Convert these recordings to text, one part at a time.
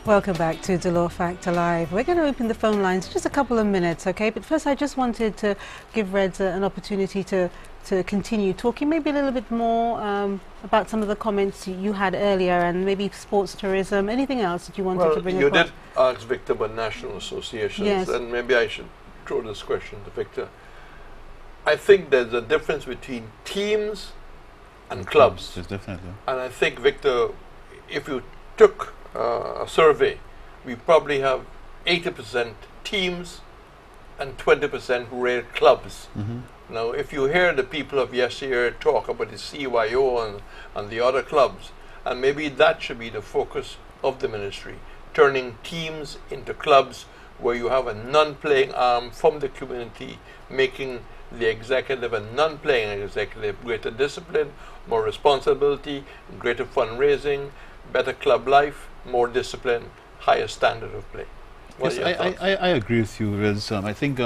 Welcome back to Dolor Factor Live. We're going to open the phone lines in just a couple of minutes, okay? But first, I just wanted to give Reds an opportunity to continue talking, maybe a little bit more about some of the comments you had earlier, and maybe sports tourism, anything else that you wanted to bring across. You did ask Victor about national associations, yes. And maybe I should throw this question to Victor. I think there's a difference between teams and clubs. Yes, definitely. And I think, Victor, if you took a survey, we probably have 80% teams and 20% real clubs. Now, if you hear the people of yesteryear talk about the CYO and the other clubs, and maybe that should be the focus of the ministry, turning teams into clubs where you have a non-playing arm from the community, making the executive and non-playing executive greater discipline, more responsibility, greater fundraising, better club life, more discipline, higher standard of play. Yes, I agree with you, Rez. I think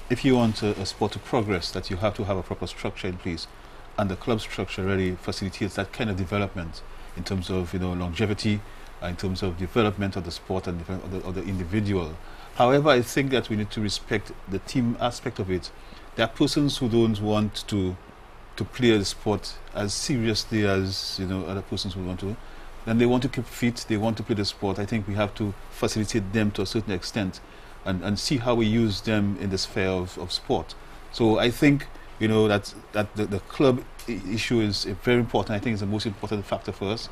if you want a sport to progress, that you have to have a proper structure in place, and the club structure really facilitates that kind of development in terms of longevity, in terms of development of the sport and of the individual. However, I think that we need to respect the team aspect of it. There are persons who don't want to play the sport as seriously as other persons who want to. And they want to keep fit, they want to play the sport. I think we have to facilitate them to a certain extent and see how we use them in the sphere of sport. So I think that the club issue is very important. I think it's the most important factor for us.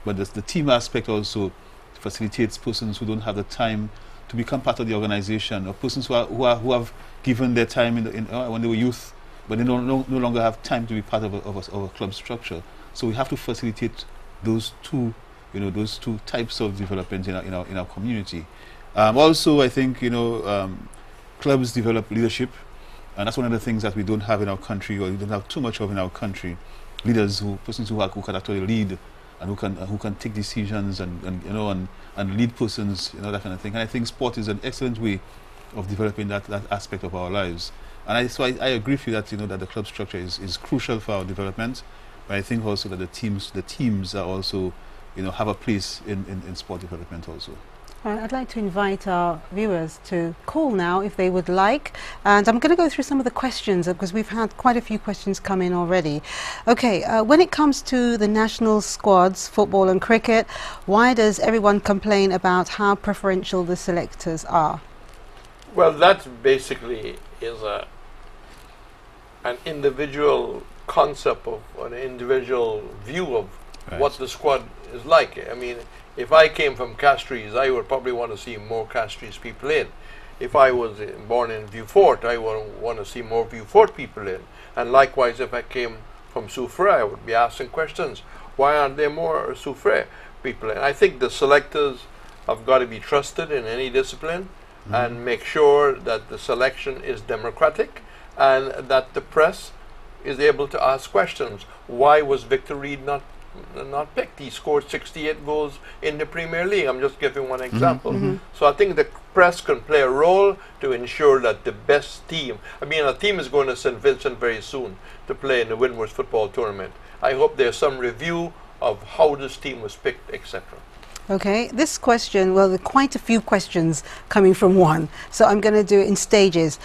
But the team aspect also facilitates persons who don't have the time to become part of the organization, or persons who have given their time when they were youth, but they no longer have time to be part of a club structure. So we have to facilitate those two types of development in our community. Also, I think clubs develop leadership, and that's one of the things that we don't have in our country, or we don't have too much of in our country. Leaders, persons who can actually lead, and who can take decisions and lead persons, that kind of thing. And I think sport is an excellent way of developing that aspect of our lives. And so I agree with you that that the club structure is crucial for our development. But I think also that the teams are also, have a place in sport development also. I'd like to invite our viewers to call now if they would like. And I'm going to go through some of the questions because we've had quite a few questions come in already. Okay, when it comes to the national squads, football and cricket, why does everyone complain about how preferential the selectors are? Well, that basically is an individual concept of an individual view of what the squad is like. I mean, if I came from Castries, I would probably want to see more Castries people in. If I was born in Vieux-Fort, I would want to see more Vieux-Fort people in. And likewise, if I came from Soufrière, I would be asking questions. Why aren't there more Soufrière people in? I think the selectors have got to be trusted in any discipline and make sure that the selection is democratic and that the press is able to ask questions. Why was Victor Reid not picked? He scored 68 goals in the Premier League. I'm just giving one example. So I think the press can play a role to ensure that the best team, a team is going to St Vincent very soon to play in the Windward Football Tournament. I hope there's some review of how this team was picked, etc. Okay, this question, well, there are quite a few questions coming from one, so I'm going to do it in stages.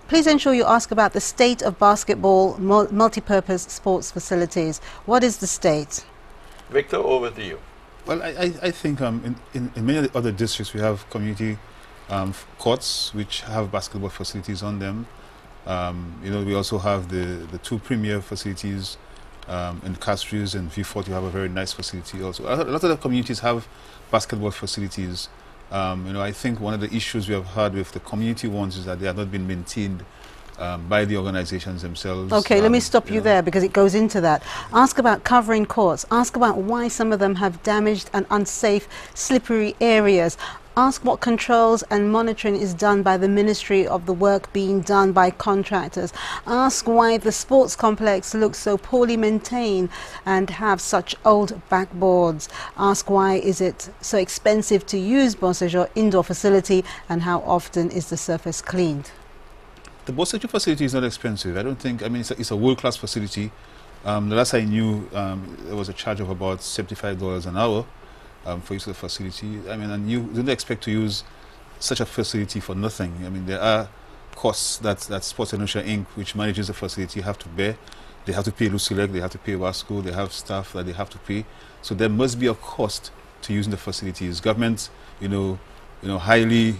Please ensure you ask about the state of basketball multi-purpose sports facilities. What is the state? Victor, over to you. Well, I think in many other districts we have community courts which have basketball facilities on them. We also have the two premier facilities in Castries and Vieux-Fort. You have a very nice facility also. A lot of the communities have basketball facilities. I think one of the issues we have had with the community ones is that they have not been maintained by the organizations themselves. Okay, let me stop you there because it goes into that. Ask about covering courts. Ask about why some of them have damaged and unsafe, slippery areas. Ask what controls and monitoring is done by the Ministry of the work being done by contractors. Ask why the sports complex looks so poorly maintained and have such old backboards. Ask why is it so expensive to use Bonsejour indoor facility and how often is the surface cleaned? The Bonsejour facility is not expensive. I don't think, it's a world-class facility. The last I knew, there was a charge of about $75 an hour. for use of the facility. I mean, and you don't expect to use such a facility for nothing. I mean, there are costs that Sports St Lucia Inc., which manages the facility, have to bear. They have to pay Lucilec, they have to pay Wasco, they have staff that they have to pay. So there must be a cost to using the facilities. Government, highly,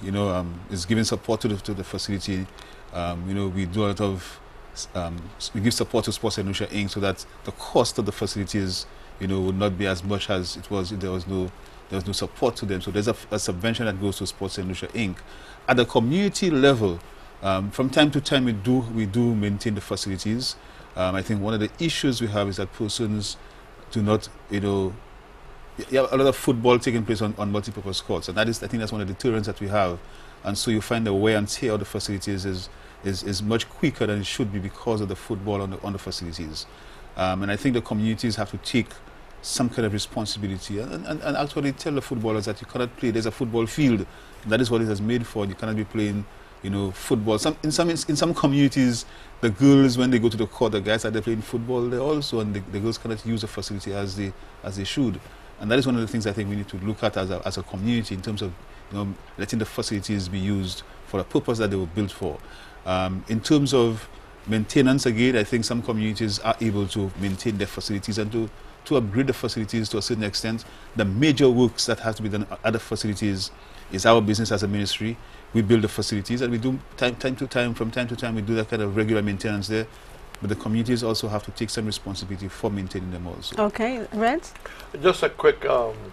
is giving support to the facility. We do a lot of, we give support to Sports St Lucia Inc. so that the cost of the facilities, would not be as much as it was if there was no support to them. So there's a subvention that goes to Sports St Lucia Inc. At the community level, from time to time we do maintain the facilities. I think one of the issues we have is that persons do not, you have a lot of football taking place on multipurpose courts, and I think that's one of the deterrents that we have. And so you find the wear and tear of the facilities is much quicker than it should be because of the football on the facilities. And I think the communities have to take some kind of responsibility and actually tell the footballers that you cannot play. There's a football field. That is what it is made for. You cannot be playing football. In some communities, the girls, when they go to the court, the guys are there playing football there also, and the girls cannot use the facility as they should. And that is one of the things I think we need to look at as a community in terms of letting the facilities be used for the purpose that they were built for. In terms of maintenance, again, I think some communities are able to maintain their facilities and to upgrade the facilities to a certain extent. The major works that have to be done at the facilities is our business as a ministry. We build the facilities, and we do from time to time, we do that kind of regular maintenance there. But the communities also have to take some responsibility for maintaining them also. Okay, Red? Just a quick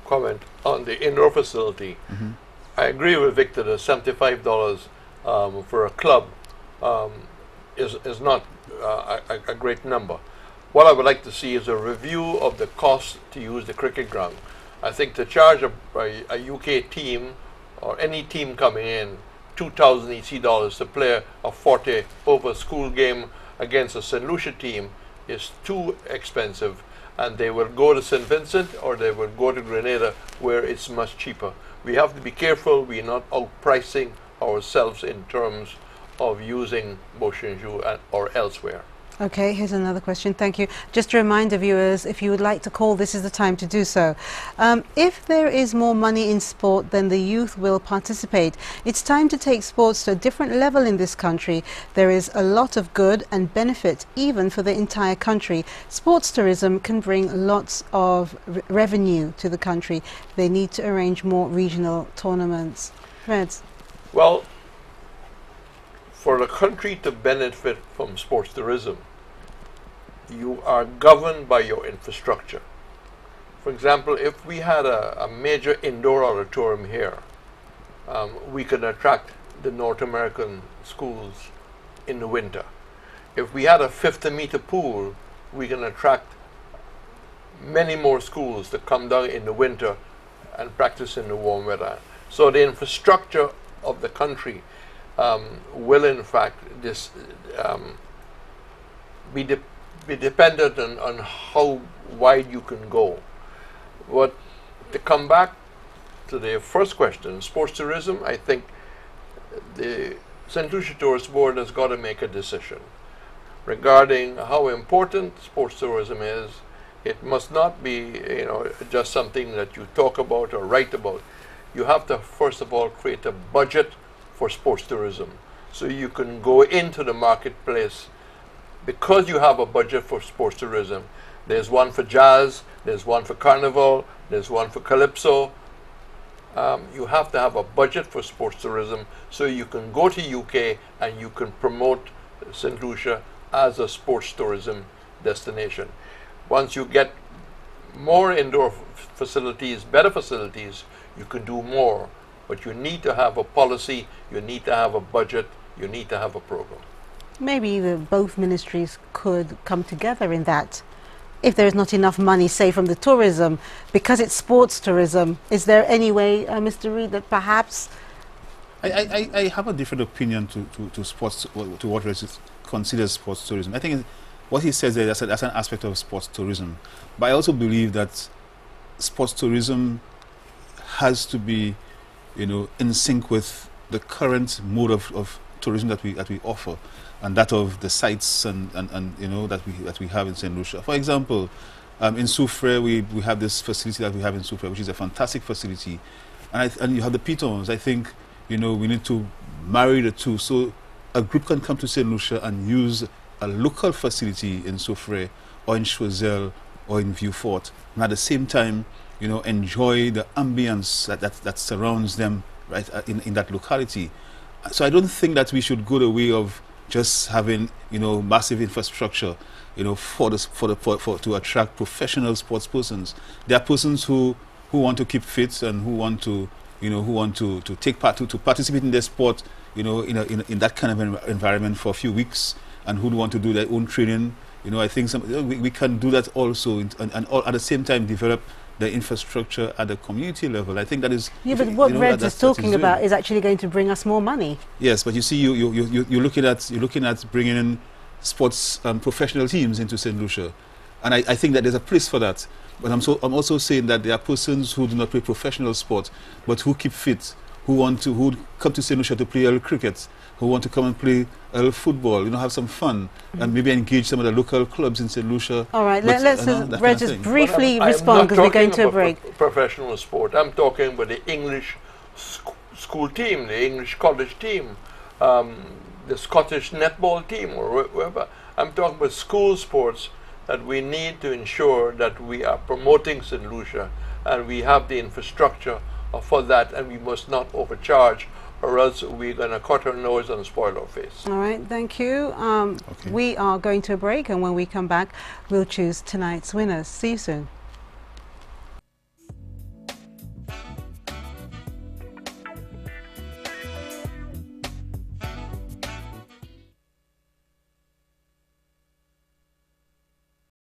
comment on the indoor facility. I agree with Victor that $75 for a club is not a great number. What I would like to see is a review of the cost to use the cricket ground. I think to charge a UK team or any team coming in $2,000 EC to play a 40 over school game against a St Lucia team is too expensive, and they will go to St Vincent or they will go to Grenada where it's much cheaper. We have to be careful we're not outpricing ourselves in terms of using Beauchamp or elsewhere. Okay, here's another question. Thank you. Just to remind the viewers, if you would like to call, this is the time to do so. If there is more money in sport, then the youth will participate. It's time to take sports to a different level in this country. There is a lot of good and benefit, even for the entire country. Sports tourism can bring lots of revenue to the country. They need to arrange more regional tournaments. Reds? Well, for the country to benefit from sports tourism, you are governed by your infrastructure. For example, if we had a major indoor auditorium here, we could attract the North American schools in the winter. If we had a 50-meter pool, we can attract many more schools to come down in the winter and practice in the warm weather. So the infrastructure of the country will in fact be dependent on how wide you can go. But to come back to the first question, sports tourism, I think the St Lucia Tourist Board has got to make a decision regarding how important sports tourism is. It must not be just something that you talk about or write about. You have to first of all create a budget for sports tourism, so you can go into the marketplace. Because you have a budget for sports tourism, there's one for jazz, there's one for carnival, there's one for calypso. You have to have a budget for sports tourism so you can go to UK and you can promote St Lucia as a sports tourism destination. Once you get more indoor facilities, better facilities, you can do more. But you need to have a policy, you need to have a budget, you need to have a program. Maybe both ministries could come together in that. If there is not enough money, say, from the tourism, because it's sports tourism, is there any way, Mr. Reid, that perhaps... I have a different opinion to sports, to what is considered sports tourism. I think what he says there, that's an aspect of sports tourism. But I also believe that sports tourism has to be in sync with the current mode of tourism that we offer, and that of the sites and that we have in St Lucia. For example, In Soufrière, we have this facility that we have in Soufrière, which is a fantastic facility. And you have the pitons. I think, we need to marry the two. So a group can come to St Lucia and use a local facility in Soufrière or in Choiseul or in Vieux-Fort, and at the same time, enjoy the ambience that surrounds them, right, in that locality. So I don't think that we should go the way of just having, massive infrastructure, to attract professional sports persons. There are persons who want to keep fit and who want to, to take part, to participate in their sport, in that kind of environment for a few weeks, and who want to do their own training. I think we can do that also, and all, at the same time develop the infrastructure at the community level. I think that is... Yeah, but what Reds is talking about is actually going to bring us more money. Yes, but you see, you're looking at bringing in sports professional teams into St Lucia, and I think that there's a place for that. But I'm also saying that there are persons who do not play professional sport, but who keep fit, who come to St Lucia to play a little cricket, who want to come and play a little football, have some fun, and maybe engage some of the local clubs in St Lucia. All right, let's just briefly respond, because we're going to a break. Professional sport. I'm talking about the English school team, the English college team, the Scottish netball team, or wherever. I'm talking about school sports that we need to ensure that we are promoting St Lucia, and we have the infrastructure for that, and we must not overcharge, or else we're going to cut our nose and spoil our face. All right, thank you. Okay. We are going to a break, and when we come back, we'll choose tonight's winners. See you soon.